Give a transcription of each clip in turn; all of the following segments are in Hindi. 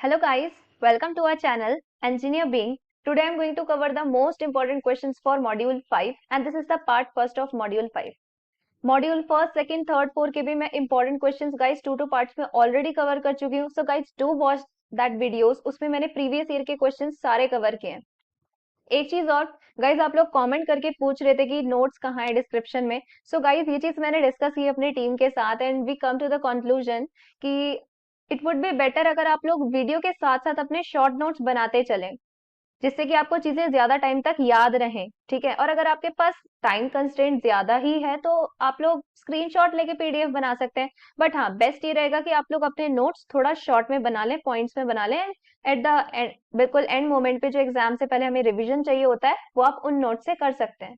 Hello guys, welcome to our channel Engineer Being. Today I am going to cover the most important questions for module 5 and this is the part first of module 5. Module first, second, third, fourth के भी मैं important questions guys 2 parts में already cover कर चुकी हूँ. So guys do watch that videos. उसमें मैंने previous year के questions सारे cover किए हैं. एक चीज और गाइज आप लोग कमेंट करके पूछ रहे थे कि नोट्स कहाँ है डिस्क्रिप्शन में. सो गाइज ये चीज मैंने डिस्कस की अपनी टीम के साथ and we come to the conclusion कि इट वुड बी बेटर अगर आप लोग वीडियो के साथ साथ अपने शॉर्ट नोट्स बनाते चलें जिससे कि आपको चीजें ज्यादा टाइम तक याद रहें. ठीक है, और अगर आपके पास टाइम कंस्ट्रेंट ज्यादा ही है तो आप लोग स्क्रीनशॉट लेके पीडीएफ बना सकते हैं. बट हाँ, बेस्ट ये रहेगा कि आप लोग अपने नोट्स थोड़ा शॉर्ट में बना लें, पॉइंट्स में बना लें. एट द एंड, बिल्कुल एंड मोमेंट पे जो एग्जाम से पहले हमें रिविजन चाहिए होता है वो आप उन नोट से कर सकते हैं.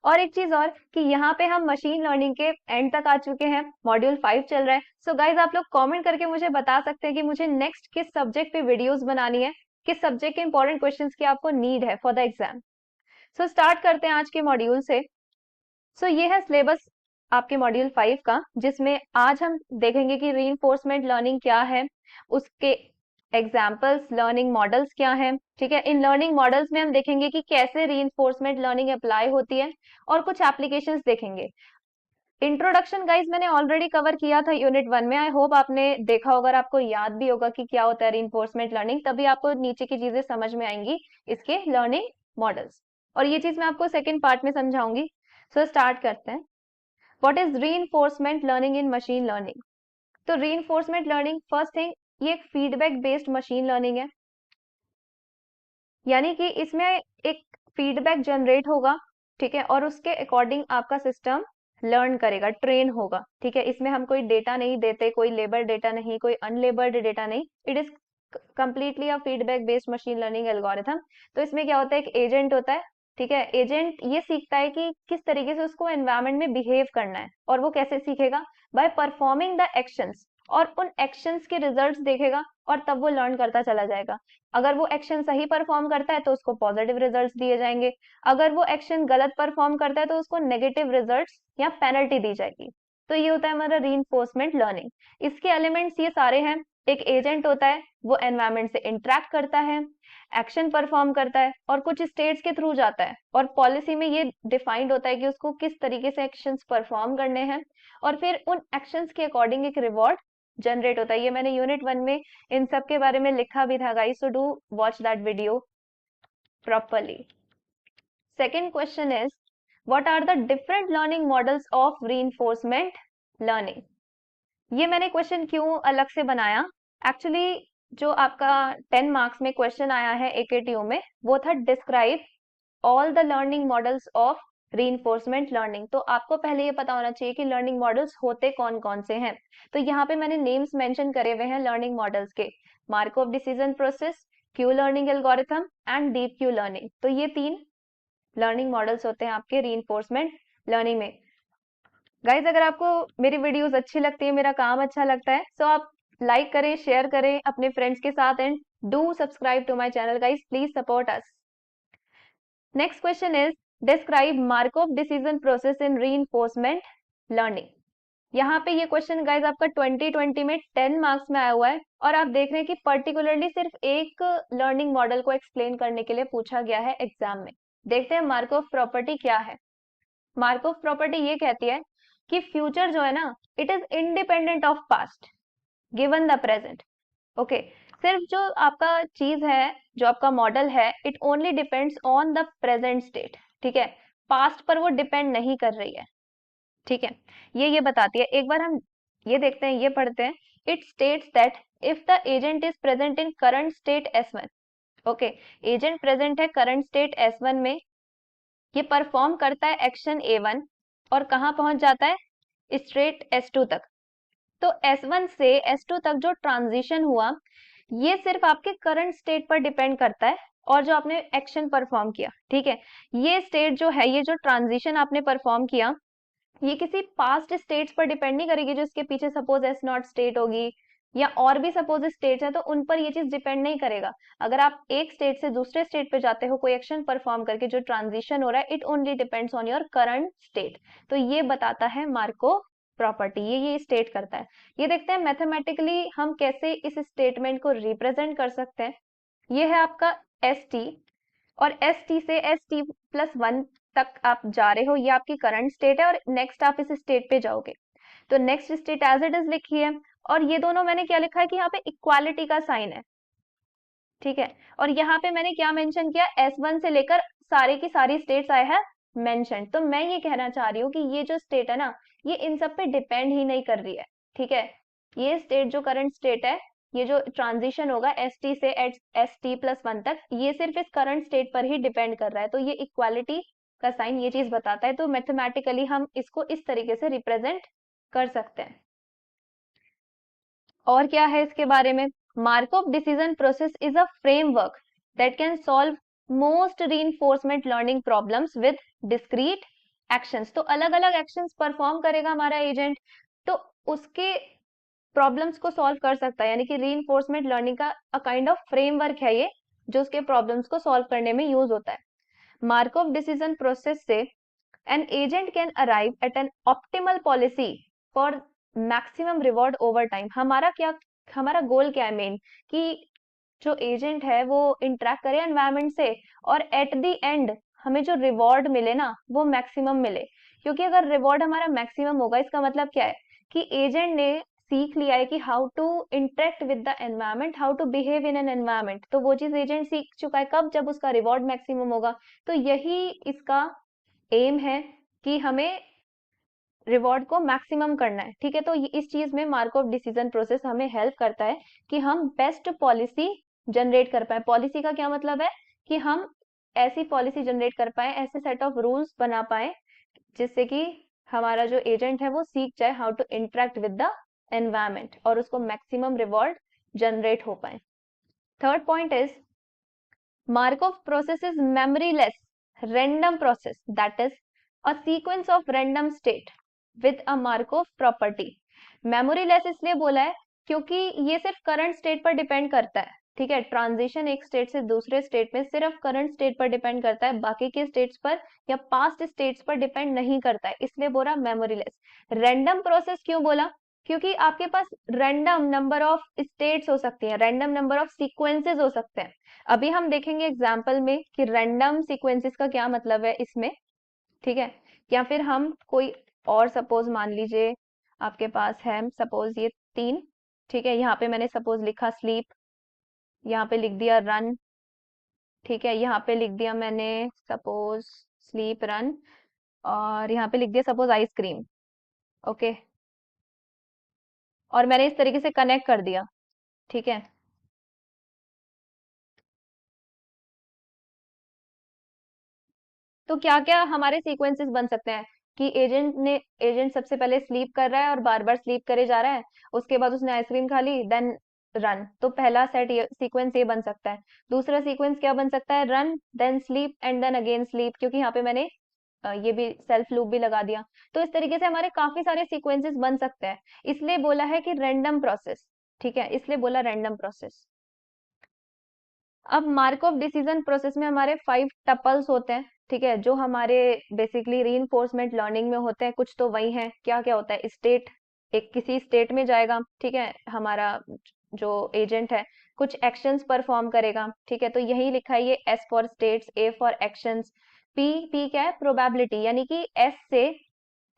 और एक चीज और कि यहाँ पे हम मशीन लर्निंग के एंड तक आ चुके हैं, मॉड्यूल 5 चल रहा है. सो गाइज आप लोग कमेंट करके मुझे बता सकते हैं कि मुझे नेक्स्ट किस सब्जेक्ट पे वीडियोस बनानी है, किस सब्जेक्ट के इंपॉर्टेंट क्वेश्चंस की आपको नीड है for the exam. So start करते हैं आज के मॉड्यूल से. सो ये है सिलेबस आपके मॉड्यूल 5 का, जिसमें आज हम देखेंगे कि रीइंफोर्समेंट लर्निंग क्या है, उसके एग्जाम्पल्स, लर्निंग मॉडल्स क्या हैं. ठीक है, इन लर्निंग मॉडल्स में हम देखेंगे कि कैसे रीइंफोर्समेंट लर्निंग अप्लाई होती है और कुछ एप्लीकेशंस देखेंगे. इंट्रोडक्शन गाइज मैंने ऑलरेडी कवर किया था यूनिट 1 में. आई होप आपने देखा होगा और आपको याद भी होगा कि क्या होता है रीइंफोर्समेंट लर्निंग. तभी आपको नीचे की चीजें समझ में आएंगी, इसके लर्निंग मॉडल्स. और ये चीज मैं आपको सेकेंड पार्ट में समझाऊंगी. सो स्टार्ट करते हैं. What is reinforcement learning in machine learning? तो रीइंफोर्समेंट लर्निंग फर्स्ट थिंग ये एक फीडबैक बेस्ड मशीन लर्निंग है. यानी कि इसमें एक फीडबैक जनरेट होगा, ठीक है, और उसके अकॉर्डिंग आपका सिस्टम लर्न करेगा, ट्रेन होगा. ठीक है, इसमें हम कोई डेटा नहीं देते, कोई लेबर डेटा नहीं, कोई अनलेबर्ड डेटा नहीं. It is completely a feedback based machine learning algorithm. तो इसमें क्या होता है, एक एजेंट होता है. ठीक है, एजेंट ये सीखता है कि किस तरीके से उसको एनवायरमेंट में बिहेव करना है. और वो कैसे सीखेगा? बाय परफॉर्मिंग द एक्शंस, और उन एक्शंस के रिजल्ट्स देखेगा और तब वो लर्न करता चला जाएगा. अगर वो एक्शन सही परफॉर्म करता है तो उसको पॉजिटिव रिजल्ट्स दिए जाएंगे. अगर वो एक्शन गलत परफॉर्म करता है तो उसको नेगेटिव रिजल्ट्स या पेनल्टी दी जाएगी. तो ये होता है हमारा रीइंफोर्समेंट लर्निंग. इसके एलिमेंट्स ये सारे हैं. एक एजेंट होता है, वो एनवायरमेंट से इंटरेक्ट करता है, एक्शन परफॉर्म करता है और कुछ स्टेट्स के थ्रू जाता है. और पॉलिसी में ये डिफाइंड होता है कि उसको किस तरीके से एक्शंस परफॉर्म करने हैं और फिर उन एक्शंस के अकॉर्डिंग एक रिवॉर्ड जनरेट होता है. ये मैंने यूनिट 1 में इन सब के बारे में लिखा भी था guys, so do watch that video properly. Second question is what are the different learning models of reinforcement learning? ये मैंने क्वेश्चन क्यों अलग से बनाया? एक्चुअली जो आपका 10 मार्क्स में क्वेश्चन आया है एकेटीयू में, वो था describe all the learning models of reinforcement learning. तो आपको पहले ये पता होना चाहिए कि लर्निंग मॉडल्स होते कौन कौन से हैं. तो यहाँ पे मैंने नेम्स मेंशन करे हुए हैं लर्निंग मॉडल्स के: Markov decision process, Q learning algorithm and deep Q learning. तो ये 3 लर्निंग मॉडल्स होते हैं आपके रीइंफोर्समेंट लर्निंग में. गाइज अगर आपको मेरी वीडियोस अच्छी लगती है, मेरा काम अच्छा लगता है, तो आप लाइक करें, शेयर करें अपने फ्रेंड्स के साथ and do subscribe to my channel guys, please support us. Next question is describe Markov decision process in reinforcement learning. यहाँ पे ये क्वेश्चन गाइज आपका 2020 में 10 मार्क्स में आया हुआ है और आप देख रहे हैं कि पर्टिकुलरली सिर्फ एक लर्निंग मॉडल को एक्सप्लेन करने के लिए पूछा गया है एग्जाम में. देखते हैं मार्कोव प्रॉपर्टी क्या है. मार्कोव प्रॉपर्टी ये कहती है कि फ्यूचर जो है ना, it is independent of past given the present. Okay, सिर्फ जो आपका चीज है, जो आपका मॉडल है, it only depends on the present state. ठीक है, पास्ट पर वो डिपेंड नहीं कर रही है. ठीक है, ये बताती है. एक बार हम ये देखते हैं, ये पढ़ते हैं. It states that if the agent is present in current state S1. Okay, agent present है करंट स्टेट S1 में, ये परफॉर्म करता है एक्शन A1 और कहाँ पहुंच जाता है? स्ट्रेट S2 तक. तो S1 से S2 तक जो ट्रांजिशन हुआ, ये सिर्फ आपके करंट स्टेट पर डिपेंड करता है और जो आपने एक्शन परफॉर्म किया. ठीक है, ये स्टेट जो है, ये जो ट्रांजिशन आपने परफॉर्म किया, ये किसी पास्ट स्टेट्स पर डिपेंड नहीं करेगी. जो इसके पीछे सपोज S0 स्टेट होगी या और भी सपोज स्टेट्स है, तो उन पर ये चीज डिपेंड नहीं करेगा. अगर आप एक स्टेट से दूसरे स्टेट पे जाते हो कोई एक्शन परफॉर्म करके, जो ट्रांजिशन हो रहा है, it only depends on your current state. तो ये बताता है मार्कोव प्रॉपर्टी, ये स्टेट करता है। ये देखते हैं मैथमेटिकली हम कैसे इस स्टेटमेंट को रिप्रेजेंट कर सकते हैं। ये है आपका एस टी, और एस टी से एस टी प्लस वन तक आप जा रहे हो, ये आपकी करंट स्टेट है, और नेक्स्ट आप इस स्टेट पे जाओगे तो next state as it is लिखी है। और ये दोनों मैंने क्या लिखा है कि यहाँ पे इक्वालिटी का साइन है, ठीक है। और यहाँ पे मैंने क्या मेंशन किया, S1 से लेकर सारे की सारी स्टेट्स आए हैं मेंशन। तो मैं ये कहना चाह रही हूँ कि ये जो स्टेट है ना, ये इन सब पे डिपेंड ही नहीं कर रही है, ठीक है। ये स्टेट जो करंट स्टेट है, ये जो ट्रांजिशन होगा एस टी से एस टी प्लस वन तक, ये सिर्फ इस करंट स्टेट पर ही डिपेंड कर रहा है। तो ये इक्वालिटी का साइन ये चीज बताता है। तो मैथमेटिकली हम इसको इस तरीके से रिप्रेजेंट कर सकते हैं। और क्या है इसके बारे में, markup decision process is a framework that can solve most reinforcement learning problems with discrete actions. तो अलग अलग एक्शंस परफॉर्म करेगा हमारा एजेंट, तो उसके प्रॉब्लम्स को सॉल्व कर सकता है। यानी कि रीइंफोर्समेंट लर्निंग का अ काइंड ऑफ फ्रेमवर्क है ये, जो उसके प्रॉब्लम्स को सॉल्व करने में यूज होता है। मार्कअप डिसीजन प्रोसेस से an agent can arrive at an optimal policy for maximum reward over time। हमारा गोल क्या है मेन, कि जो एजेंट है वो इंटरेक्ट करे एनवायरमेंट से, और एट द एंड हमें जो रिवॉर्ड मिले ना वो मैक्सिमम मिले। क्योंकि अगर रिवॉर्ड हमारा मैक्सिमम होगा, इसका मतलब क्या है कि एजेंट ने सीख लिया है कि how to interact with the environment, how to behave in an environment. तो वो चीज एजेंट सीख चुका है, कब, जब उसका रिवॉर्ड मैक्सिमम होगा। तो यही इसका एम है कि हमें रिवॉर्ड को मैक्सिमम करना है, ठीक है। तो इस चीज में मार्कअप डिसीजन प्रोसेस हमें हेल्प करता है कि हम बेस्ट पॉलिसी जनरेट कर पाए। पॉलिसी का क्या मतलब है कि हम ऐसी पॉलिसी जनरेट कर पाए, ऐसे सेट ऑफ रूल्स बना पाए जिससे कि हमारा जो एजेंट है वो सीख जाए how to interact with the environment, और उसको मैक्सिमम रिवॉर्ड जनरेट हो पाए। Third point is Markov process is memoryless random process, that is a sequence of random state with a Markov property। memoryless इसलिए बोला है क्योंकि ये सिर्फ करंट स्टेट पर डिपेंड करता है, ठीक है। ट्रांजिशन एक स्टेट से दूसरे स्टेट में सिर्फ करंट स्टेट पर डिपेंड करता है, बाकी के स्टेट्स पर या पास्ट स्टेट्स पर डिपेंड नहीं करता है, इसलिए बोला मेमोरीलेस। रैंडम प्रोसेस क्यों बोला, क्योंकि आपके पास रैंडम नंबर ऑफ स्टेट्स हो सकती हैं, रैंडम नंबर ऑफ सीक्वेंसेस हो सकते हैं। अभी हम देखेंगे एग्जाम्पल में कि रैंडम सीक्वेंसेस का क्या मतलब है इसमें, ठीक है। या फिर हम कोई और सपोज मान लीजिए आपके पास है सपोज ये तीन, ठीक है। यहाँ पे मैंने सपोज लिखा स्लीप, यहाँ पे लिख दिया रन, ठीक है। यहाँ पे लिख दिया मैंने सपोज स्लीप रन, और यहाँ पे लिख दिया सपोज आइसक्रीम, ओके। और मैंने इस तरीके से कनेक्ट कर दिया, ठीक है। तो क्या क्या हमारे सीक्वेंसेस बन सकते हैं कि एजेंट सबसे पहले स्लीप कर रहा है और बार बार स्लीप करे जा रहा है, उसके बाद उसने आइसक्रीम खा ली, देन रन। तो पहला सेट ये सीक्वेंस ये बन सकता है। दूसरा सीक्वेंस क्या बन सकता है, run then sleep and then again sleep, क्योंकि यहाँ पे मैंने ये भी सेल्फ लूप भी लगा दिया। तो इस तरीके से हमारे काफी सारे सीक्वेंसेस बन सकते हैं, इसलिए बोला है कि रैंडम प्रोसेस, ठीक है, इसलिए बोला रैंडम प्रोसेस। अब मार्कऑफ डिसीजन प्रोसेस में हमारे 5 टपल्स होते हैं, ठीक है, जो हमारे बेसिकली रीइंफोर्समेंट लर्निंग में होते हैं। कुछ तो वही है, क्या क्या होता है, स्टेट, एक किसी स्टेट में जाएगा, ठीक है, हमारा जो एजेंट है कुछ एक्शंस परफॉर्म करेगा, ठीक है। तो यही लिखा है ये, S for states, A for actions, P क्या है, प्रोबेबिलिटी, यानी कि एस से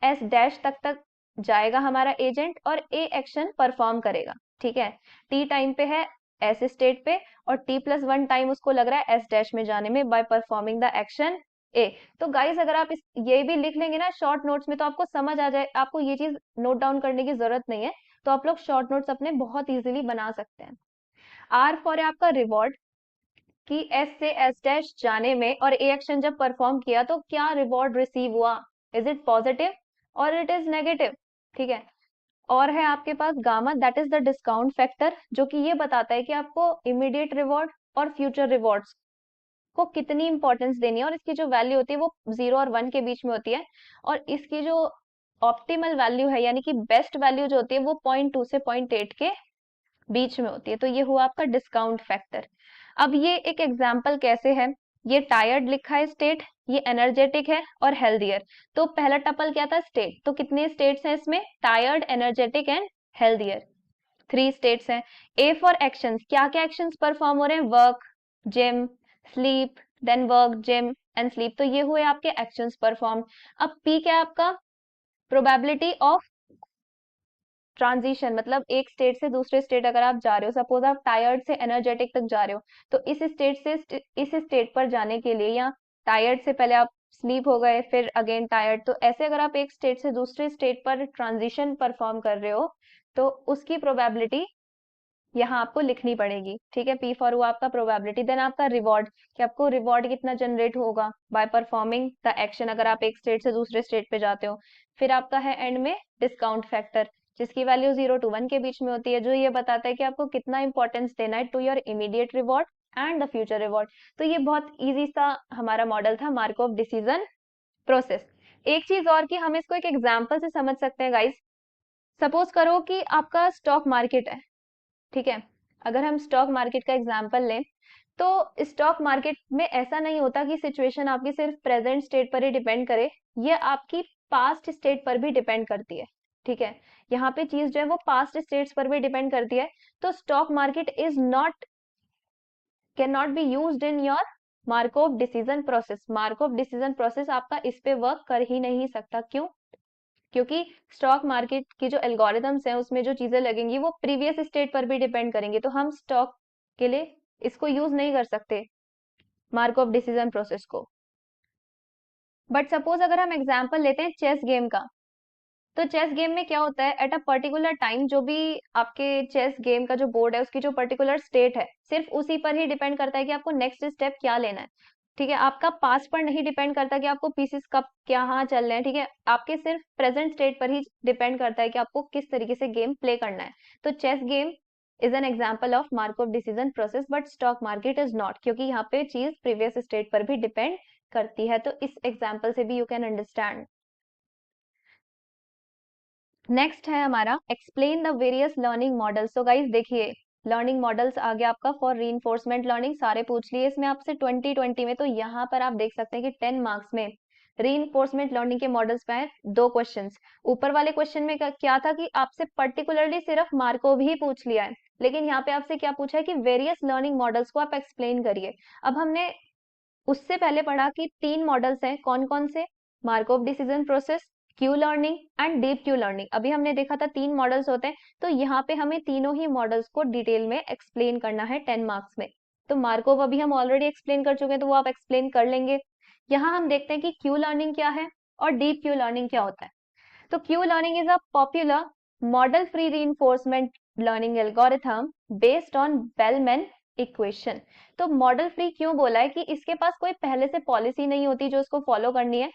एस डैश तक जाएगा हमारा एजेंट और ए एक्शन परफॉर्म करेगा, ठीक है। टी टाइम पे है एस स्टेट पे, और टी प्लस वन टाइम उसको लग रहा है एस डैश में जाने में बाय परफॉर्मिंग द एक्शन ए। तो गाइस अगर आप ये भी लिख लेंगे ना शॉर्ट नोट्स में, तो आपको समझ आ जाए, आपको ये चीज नोट डाउन करने की जरूरत नहीं है। तो आप लोग शॉर्ट नोट्स अपने बहुत इजीली बना सकते हैं। आर फॉर है आपका रिवॉर्ड, कि एस से एस डैश जाने में और ए एक्शन जब परफॉर्म किया तो क्या रिवॉर्ड रिसीव हुआ, is it positive or it is negative, ठीक है। और है आपके पास gamma, that is the discount factor, जो कि ये बताता है कि आपको इमीडिएट रिवॉर्ड और फ्यूचर रिवॉर्ड्स को कितनी इंपॉर्टेंस देनी है, और इसकी जो वैल्यू होती है वो 0 और 1 के बीच में होती है, और इसकी जो ऑप्टिमल वैल्यू है यानी कि बेस्ट वैल्यू जो होती है वो 0.2 से 0.8 के बीच में होती है। तो ये हुआ आपका डिस्काउंट फैक्टर। अब ये एक एग्जाम्पल कैसे है, ये टायर्ड लिखा है स्टेट, ये एनर्जेटिक है और हेल्दियर। तो पहला टपल क्या था? स्टेट। तो कितने स्टेट्स हैं इसमें? Tired, energetic and healthier, 3 states हैं। ए फॉर एक्शंस, क्या क्या एक्शंस परफॉर्म हो रहे हैं? Work, gym, sleep, then work, gym and sleep. तो ये हुए आपके एक्शंस परफॉर्म। अब पी क्या है आपका? प्रोबेबिलिटी ऑफ ट्रांजिशन, मतलब एक स्टेट से दूसरे स्टेट अगर आप जा रहे हो, सपोज आप टायर्ड से एनर्जेटिक तक जा रहे हो, तो इस स्टेट से इस स्टेट पर जाने के लिए, या टायर्ड से पहले आप स्लीप हो गए, फिर अगेन टायर्ड, तो ऐसे अगर आप एक स्टेट से दूसरे स्टेट पर ट्रांजिशन परफॉर्म कर रहे हो, तो उसकी प्रोबेबिलिटी यहाँ आपको लिखनी पड़ेगी। ठीक है, पी फॉर हुआ आपका प्रोबेबिलिटी। देन आपका रिवॉर्ड, कि आपको रिवॉर्ड कितना जनरेट होगा बाय परफॉर्मिंग द एक्शन, अगर आप एक स्टेट से दूसरे स्टेट पे जाते हो। फिर आपका है एंड में डिस्काउंट फैक्टर, जिसकी वैल्यू 0 to 1 के बीच में होती है, जो ये बताता है कि आपको कितना इंपॉर्टेंस देना है to your immediate reward and the future reward. तो ये बहुत ईजी सा हमारा मॉडल था मार्कोव डिसीजन प्रोसेस। एक चीज और कि हम इसको एक एग्जाम्पल से समझ सकते हैं गाइस। सपोज करो कि आपका स्टॉक मार्केट है, ठीक है। अगर हम स्टॉक मार्केट का एग्जांपल लें, तो स्टॉक मार्केट में ऐसा नहीं होता कि सिचुएशन आपकी सिर्फ प्रेजेंट स्टेट पर ही डिपेंड करे, ये आपकी पास्ट स्टेट पर भी डिपेंड करती है। ठीक है, यहाँ पे चीज जो है वो पास्ट स्टेट्स पर भी डिपेंड करती है। तो stock market is not, can not be used in your Markov decision process. Markov decision process आपका इस पे वर्क कर ही नहीं सकता। क्यों? क्योंकि स्टॉक मार्केट की जो एल्गोरिथम्स हैं उसमें जो चीजें लगेंगी वो प्रीवियस स्टेट पर भी डिपेंड करेंगे, तो हम स्टॉक के लिए इसको यूज नहीं कर सकते मार्कअप डिसीजन प्रोसेस को। बट सपोज अगर हम एग्जांपल लेते हैं चेस गेम का, तो चेस गेम में क्या होता है, एट अ पर्टिकुलर टाइम जो भी आपके चेस गेम का जो बोर्ड है उसकी जो पर्टिकुलर स्टेट है, सिर्फ उसी पर ही डिपेंड करता है कि आपको नेक्स्ट स्टेप क्या लेना है। ठीक है, आपका पास पर नहीं डिपेंड करता कि आपको पीसेस कब क्या हाँ चल रहे हैं। ठीक है, आपके सिर्फ प्रेजेंट स्टेट पर ही डिपेंड करता है कि आपको किस तरीके से गेम प्ले करना है। तो chess game is an example of Markov decision process, but stock market is not, क्योंकि यहाँ पे चीज प्रीवियस स्टेट पर भी डिपेंड करती है। तो इस एग्जाम्पल से भी यू कैन अंडरस्टैंड। नेक्स्ट है हमारा explain the various learning models. तो गाइस देखिए, लर्निंग मॉडल्स आ गया आपका फॉर रीइंफोर्समेंट लर्निंग, सारे पूछ लिए इसमें आपसे 2020 में। तो यहाँ पर आप देख सकते हैं कि 10 मार्क्स में रीइंफोर्समेंट लर्निंग के मॉडल्स पे हैं 2 क्वेश्चंस। ऊपर वाले क्वेश्चन में क्या था कि आपसे पर्टिकुलरली सिर्फ मार्कोव ही पूछ लिया है, लेकिन यहाँ पे आपसे क्या पूछा है कि वेरियस लर्निंग मॉडल्स को आप एक्सप्लेन करिए। अब हमने उससे पहले पढ़ा कि 3 मॉडल्स हैं, कौन कौन से? Markov decision process, Q learning and deep Q learning. अभी हमने देखा था 3 मॉडल्स होते हैं, तो यहाँ पे हमें तीनों ही मॉडल्स को डिटेल में एक्सप्लेन करना है 10 मार्क्स में। तो मार्कोव अभी हम ऑलरेडी एक्सप्लेन कर चुके हैं, तो वो आप एक्सप्लेन कर लेंगे। यहाँ हम देखते हैं कि क्यू लर्निंग क्या है और डीप क्यू लर्निंग क्या होता है। तो Q learning is a popular model free reinforcement learning algorithm based on bellman equation. तो मॉडल फ्री क्यों बोला है? कि इसके पास कोई पहले से पॉलिसी नहीं होती जो इसको फॉलो करनी है।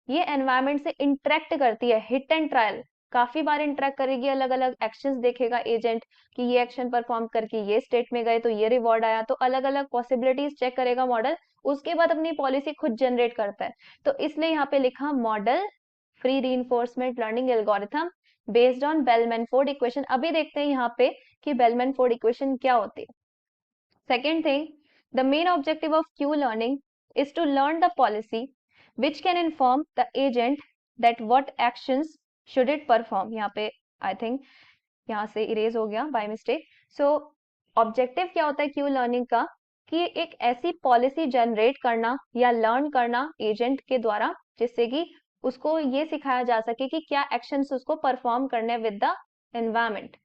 ये एनवायरमेंट से इंटरेक्ट करती है, हिट एंड ट्रायल, काफी बार इंटरेक्ट करेगी, अलग अलग एक्शंस देखेगा एजेंट कि ये एक्शन परफॉर्म करके ये स्टेट में गए तो ये रिवॉर्ड आया, तो अलग अलग पॉसिबिलिटीज चेक करेगा मॉडल, उसके बाद अपनी पॉलिसी खुद जनरेट करता है। तो इसलिए यहाँ पे लिखा model free reinforcement learning algorithm based on bellman-Ford equation. अभी देखते हैं यहाँ पे कि बेलमैन-फोर्ड इक्वेशन क्या होती है। Second thing, the main objective of Q learning is to learn the policy which can inform the agent that what actions should it perform. यहाँ पे I think यहाँ से इरेज हो गया बाय मिस्टेक। सो ऑब्जेक्टिव क्या होता है क्यू लर्निंग का? कि एक ऐसी पॉलिसी जनरेट करना या लर्न करना एजेंट के द्वारा, जिससे कि उसको ये सिखाया जा सके कि क्या एक्शंस उसको परफॉर्म करने विद द एनवायरमेंट।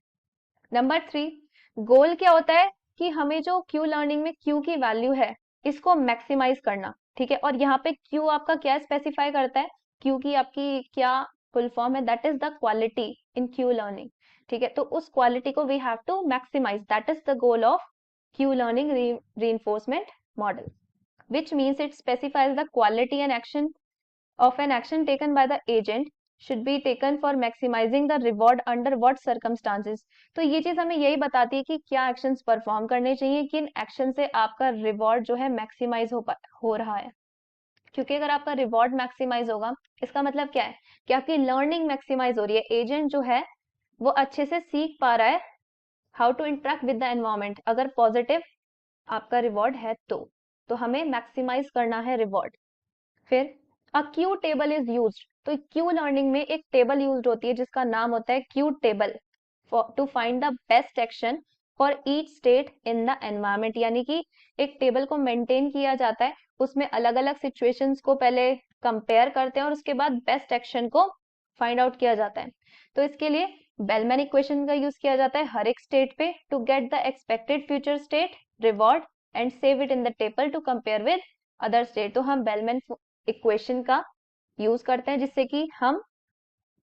नंबर 3, गोल क्या होता है? कि हमें जो क्यू लर्निंग में क्यू की वैल्यू है इसको मैक्सिमाइज करना। ठीक है, और यहाँ पे क्यू आपका क्या स्पेसिफाई करता है? क्यू की आपकी क्या फुल फॉर्म है? That is the quality in Q learning. ठीक है, तो उस क्वालिटी को we have to maximize, that is the goal of Q learning reinforcement model, which means it specifies the quality and action of an action taken by the agent should be taken for maximizing the reward under what circumstances। तो ये चीज हमें यही बताती है कि क्या एक्शंस परफॉर्म करने चाहिए, किन एक्शन से आपका रिवॉर्ड जो है मैक्सिमाइज हो रहा है। क्योंकि अगर आपका रिवॉर्ड मैक्सिमाइज होगा, इसका मतलब क्या है? कि आपकी लर्निंग मैक्सिमाइज हो रही है, एजेंट जो है वो अच्छे से सीख पा रहा है how to interact with the environment, अगर पॉजिटिव आपका रिवॉर्ड है तो। तो हमें मैक्सिमाइज करना है रिवॉर्ड। फिर a Q table is used, तो क्यू लर्निंग में एक टेबल यूज होती है जिसका नाम होता है Q table to find the best action for each state in the environment, यानी कि एक टेबल को मेंटेन किया जाता है, उसमें अलग अलग सिचुएशंस को पहले कंपेयर करते हैं और उसके बाद बेस्ट एक्शन को फाइंड आउट किया जाता है। तो इसके लिए बेलमैन इक्वेशन का यूज किया जाता है हर एक स्टेट पे to get the expected future state reward and save it in the table to compare with other state. तो हम बेलमैन इक्वेशन का यूज करते हैं जिससे कि हम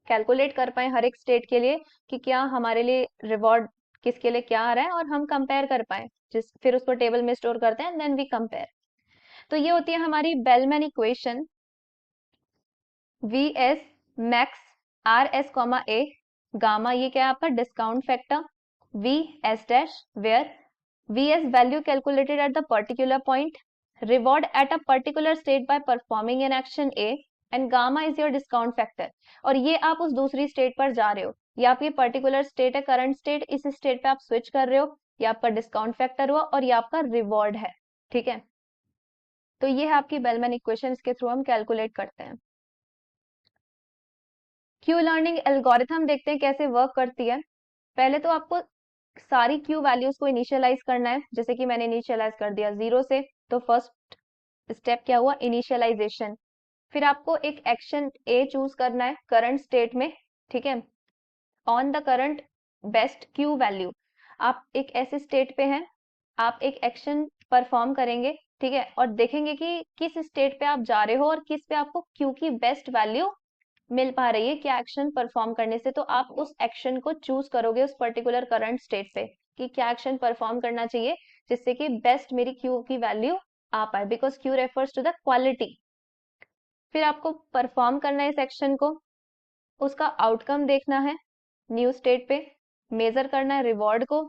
कैलकुलेट कर पाए हर एक स्टेट के लिए कि क्या हमारे लिए रिवॉर्ड किसके लिए क्या आ रहा है, और हम कंपेयर कर पाए, जिस फिर उसको टेबल में स्टोर करते हैं, देन वी कंपेयर। तो ये होती है हमारी Bellman equation. V S max R S comma A gamma, ये क्या है आपका discount factor. V S dash where V S value calculated at the particular point, reward at a particular state by performing an action A, and gamma is your discount factor. और ये आप उस दूसरी स्टेट पर जा रहे हो, ये आपकी पर्टिकुलर स्टेट है, करंट स्टेट, इस स्टेट पे आप स्विच कर रहे हो, ये आपका डिस्काउंट फैक्टर हुआ और ये आपका रिवॉर्ड है। ठीक है, तो ये है आपकी बेलमैन इक्वेशन, के थ्रू हम कैलकुलेट करते हैं। क्यू लर्निंग एल्गोरिथम देखते हैं कैसे वर्क करती है। पहले तो आपको सारी क्यू वैल्यूज को इनिशियलाइज करना है, जैसे कि मैंने इनिशियलाइज कर दिया 0 से, तो फर्स्ट स्टेप क्या हुआ, इनिशियलाइजेशन। फिर आपको एक एक्शन ए चूज करना है करंट स्टेट में, ठीक है, on the current best Q value. आप एक ऐसे स्टेट पे हैं, आप एक एक्शन परफॉर्म करेंगे, ठीक है, और देखेंगे कि किस स्टेट पे आप जा रहे हो और किस पे आपको क्यू की बेस्ट वैल्यू मिल पा रही है क्या एक्शन परफॉर्म करने से। तो आप उस एक्शन को चूज करोगे उस पर्टिकुलर करंट स्टेट पे कि क्या एक्शन परफॉर्म करना चाहिए जिससे कि बेस्ट मेरी क्यू की वैल्यू आ पाए, because Q refers to the quality. फिर आपको परफॉर्म करना है इस एक्शन को, उसका आउटकम देखना है न्यू स्टेट पे, मेजर करना है रिवॉर्ड को,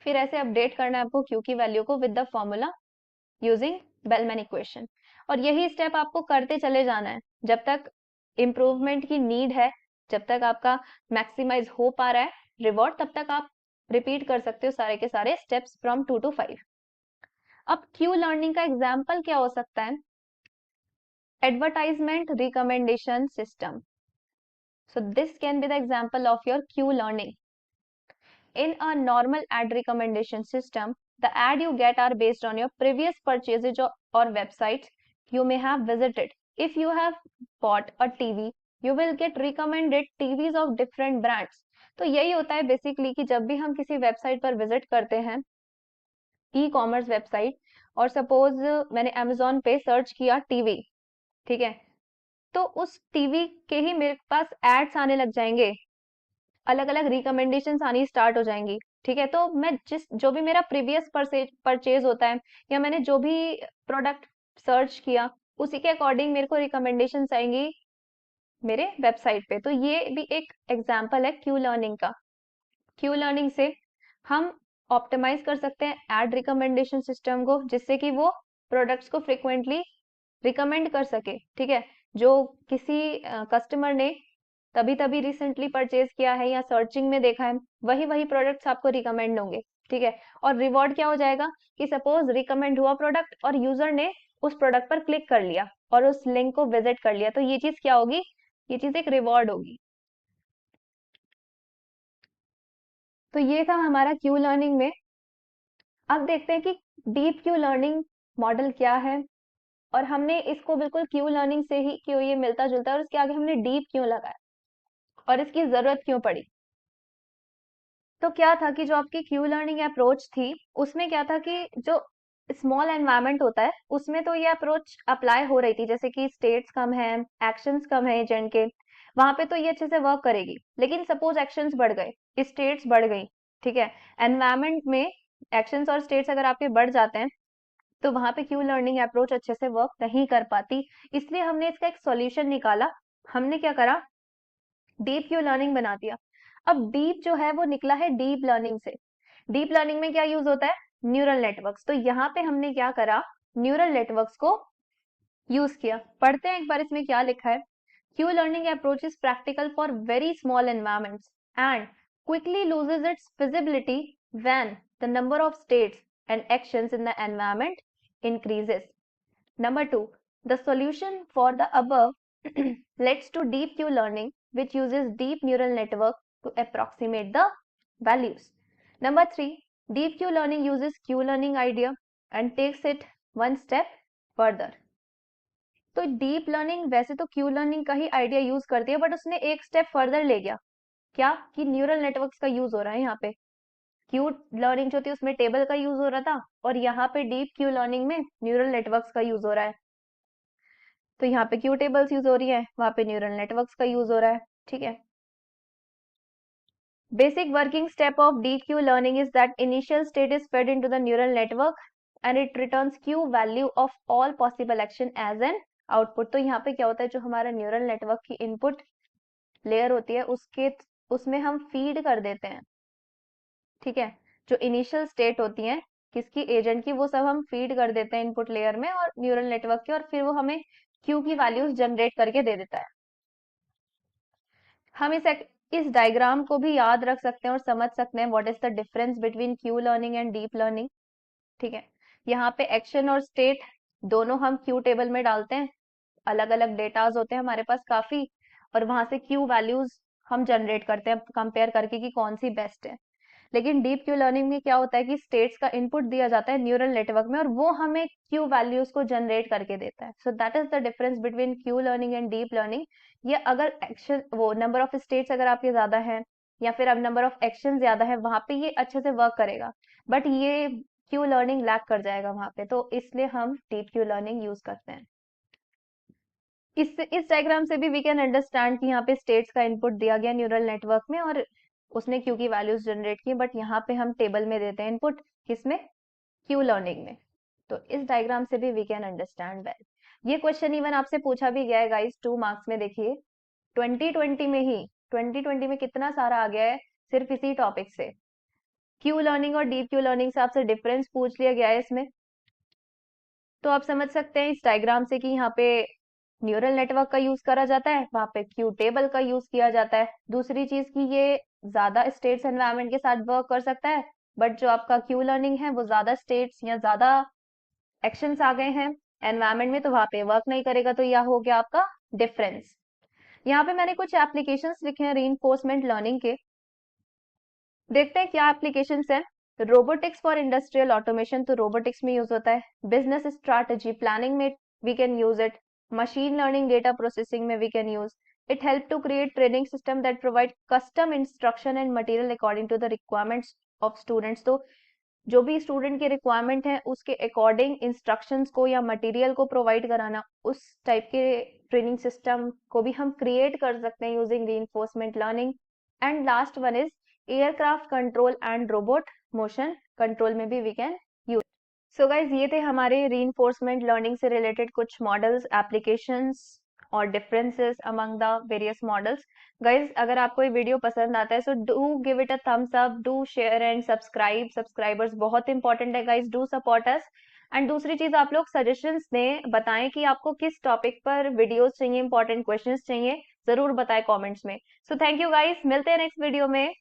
फिर ऐसे अपडेट करना है आपको क्यू की वैल्यू को with the formula using bellman equation. और यही स्टेप आपको करते चले जाना है जब तक इम्प्रूवमेंट की नीड है, जब तक आपका मैक्सिमाइज हो पा रहा है रिवॉर्ड, तब तक आप रिपीट कर सकते हो सारे के सारे स्टेप्स फ्रॉम 2 to 5। अब क्यू लर्निंग का एग्जाम्पल क्या हो सकता है, advertisement recommendation system. So this can be the example of your Q learning. In a normal ad recommendation system, the ad you get are based on your previous purchases or websites you may have visited. If you have bought a TV, you will get recommended TVs of different brands. तो यही होता है बेसिकली कि जब भी हम किसी वेबसाइट पर विजिट करते हैं, ई कॉमर्स वेबसाइट, और सपोज मैंने Amazon पे सर्च किया टीवी, ठीक है, तो उस टीवी के ही मेरे पास एड्स आने लग जाएंगे, अलग अलग रिकमेंडेशन आनी स्टार्ट हो जाएंगी, ठीक है। तो मैं जो भी मेरा प्रीवियस परचेज होता है या मैंने जो भी प्रोडक्ट सर्च किया उसी के अकॉर्डिंग मेरे को रिकमेंडेशन आएंगी मेरे वेबसाइट पे। तो ये भी एक एग्जांपल है क्यू लर्निंग का। क्यू लर्निंग से हम ऑप्टिमाइज कर सकते हैं एड रिकमेंडेशन सिस्टम को, जिससे कि वो प्रोडक्ट्स को फ्रिक्वेंटली रिकमेंड कर सके, ठीक है। जो किसी कस्टमर ने तभी तभी रिसेंटली परचेज किया है या सर्चिंग में देखा है, वही वही प्रोडक्ट्स आपको रिकमेंड होंगे, ठीक है। और रिवॉर्ड क्या हो जाएगा कि सपोज रिकमेंड हुआ प्रोडक्ट और यूजर ने उस प्रोडक्ट पर क्लिक कर लिया और उस लिंक को विजिट कर लिया, तो ये चीज क्या होगी, ये चीज एक रिवॉर्ड होगी। तो ये था हमारा क्यू लर्निंग में। अब देखते हैं कि डीप क्यू लर्निंग मॉडल क्या है, और हमने इसको बिल्कुल क्यू लर्निंग से ही क्यों ये मिलता जुलता है और इसके आगे हमने डीप क्यों लगाया और इसकी जरूरत क्यों पड़ी। तो क्या था कि जो आपकी क्यू लर्निंग अप्रोच थी उसमें क्या था कि जो स्मॉल एनवायरनमेंट होता है उसमें तो ये अप्रोच अप्लाई हो रही थी, जैसे कि स्टेट्स कम है, एक्शंस कम है एजेंट के, वहां पे तो ये अच्छे से वर्क करेगी। लेकिन सपोज एक्शंस बढ़ गए, स्टेट्स बढ़ गई, ठीक है, एनवायरनमेंट में एक्शंस और स्टेट्स अगर आपके बढ़ जाते हैं तो वहां पे क्यू लर्निंग अप्रोच अच्छे से वर्क नहीं कर पाती। इसलिए हमने इसका एक सॉल्यूशन निकाला। हमने क्या करा, डीप क्यू लर्निंग बना दिया। अब डीप जो है वो निकला है डीप लर्निंग से। डीप लर्निंग में क्या यूज होता है, न्यूरल नेटवर्क्स। तो यहाँ पे हमने क्या करा, न्यूरल नेटवर्क्स को यूज किया। पढ़ते हैं एक बार इसमें क्या लिखा है। Q learning approach is practical for very small environments and quickly loses its feasibility when the number of states and actions in the environment increases. Number 2, the solution for the above leads to deep Q learning, which uses deep neural network to approximate the values. Number 3, deep Q learning uses Q learning idea and takes it one step further. तो डीप लर्निंग वैसे तो क्यू लर्निंग का ही आइडिया यूज करती है, बट उसने एक स्टेप फर्दर ले गया। क्या कि न्यूरल नेटवर्क्स का यूज हो रहा है यहाँ पे। क्यू लर्निंग जो थी उसमें टेबल का यूज हो रहा था, और यहाँ पे डीप क्यू लर्निंग में न्यूरल नेटवर्क्स का यूज हो रहा है। तो यहाँ पे क्यू टेबल्स यूज हो रही है, वहां पे न्यूरल नेटवर्क्स का यूज हो रहा है। ठीक है। Basic working step of deep Q learning is that initial state is fed into the neural network and it returns Q value of all possible action as an output. तो यहाँ पे क्या होता है, जो हमारा न्यूरल नेटवर्क की इनपुट लेयर होती है उसमें हम फीड कर देते हैं। ठीक है। जो इनिशियल स्टेट होती है किसकी, एजेंट की, वो सब हम फीड कर देते हैं इनपुट लेयर में और न्यूरल नेटवर्क के, और फिर वो हमें क्यू की वैल्यूज जनरेट करके दे देता है। हम इस डायग्राम को भी याद रख सकते हैं और समझ सकते हैं what is the difference between Q learning and deep learning. ठीक है। यहाँ पे एक्शन और स्टेट दोनों हम क्यू टेबल में डालते हैं, अलग अलग डेटाज होते हैं हमारे पास काफी, और वहां से क्यू वैल्यूज हम जनरेट करते हैं कंपेयर करके कि कौन सी बेस्ट है। लेकिन डीप क्यू लर्निंग में क्या होता है कि स्टेट्स का इनपुट दिया जाता है न्यूरल नेटवर्क में और वो हमें क्यू वैल्यूज को जनरेट करके देता है। So that is the difference between Q learning and deep learning. ये अगर एक्शन वो नंबर ऑफ स्टेट्स अगर आपके ज्यादा है या फिर अब नंबर ऑफ एक्शन ज्यादा है, वहां पे ये अच्छे से वर्क करेगा, बट ये क्यू लर्निंग लैक कर जाएगा वहां पे, तो इसलिए हम डीप क्यू लर्निंग यूज करते हैं। इस डायग्राम से भी वी कैन अंडरस्टैंड कि यहाँ पे स्टेट्स का इनपुट दिया गया न्यूरल नेटवर्क में और उसने क्यू की वैल्यूज जनरेट की, बट यहाँ पे हम टेबल में देते हैं इनपुट, किसमें, क्यू लर्निंग में। तो इस डायग्राम से भी वी कैन अंडरस्टैंड दैट। ये क्वेश्चन इवन आपसे पूछा भी गया है गाइस 2 मार्क्स में। देखिए 2020 में ही, 2020 में कितना सारा आ गया है सिर्फ इसी टॉपिक से। क्यू लर्निंग और डीप क्यू लर्निंग से आपसे डिफरेंस पूछ लिया गया है इसमें। तो आप समझ सकते हैं इस डायग्राम से कि यहाँ पे न्यूरल नेटवर्क का यूज करा जाता है, वहां पे क्यू टेबल का यूज किया जाता है। दूसरी चीज की ये ज्यादा स्टेट्स एनवायरनमेंट के साथ वर्क कर सकता है, बट जो आपका क्यू लर्निंग है वो ज्यादा स्टेट्स या ज्यादा एक्शंस आ गए हैं एनवायरनमेंट में, तो वहां पे वर्क नहीं करेगा। तो यह हो गया आपका डिफरेंस। यहाँ पे मैंने कुछ एप्लीकेशंस लिखे हैं रीइंफोर्समेंट लर्निंग के, देखते हैं क्या एप्लीकेशंस है। रोबोटिक्स फॉर इंडस्ट्रियल ऑटोमेशन, तो रोबोटिक्स में यूज होता है। बिजनेस स्ट्रैटेजी प्लानिंग में we can use it. Machine learning data processing में we can use it. Help to create training system that provide custom instruction and material according to the requirements of students. तो जो भी स्टूडेंट के रिक्वायरमेंट है उसके अकॉर्डिंग इंस्ट्रक्शंस को या मटेरियल को प्रोवाइड कराना, उस टाइप के ट्रेनिंग सिस्टम को भी हम क्रिएट कर सकते हैं using reinforcement learning. And last one is aircraft control and robot motion control में भी we can use. So guys ये थे हमारे रीइंफोर्समेंट लर्निंग से रिलेटेड कुछ मॉडल्स, एप्लीकेशंस और differences among the various models. Guys अगर आपको ये वीडियो पसंद आता है so do give it a thumbs up, do share and subscribe. Subscribers बहुत इंपॉर्टेंट है guys, do support us. And दूसरी चीज आप लोग सजेशंस दें, बताएं कि आपको किस टॉपिक पर वीडियोस चाहिए, इंपॉर्टेंट क्वेश्चंस चाहिए, जरूर बताएं कमेंट्स में। सो थैंक यू गाइज, मिलते हैं नेक्स्ट वीडियो में।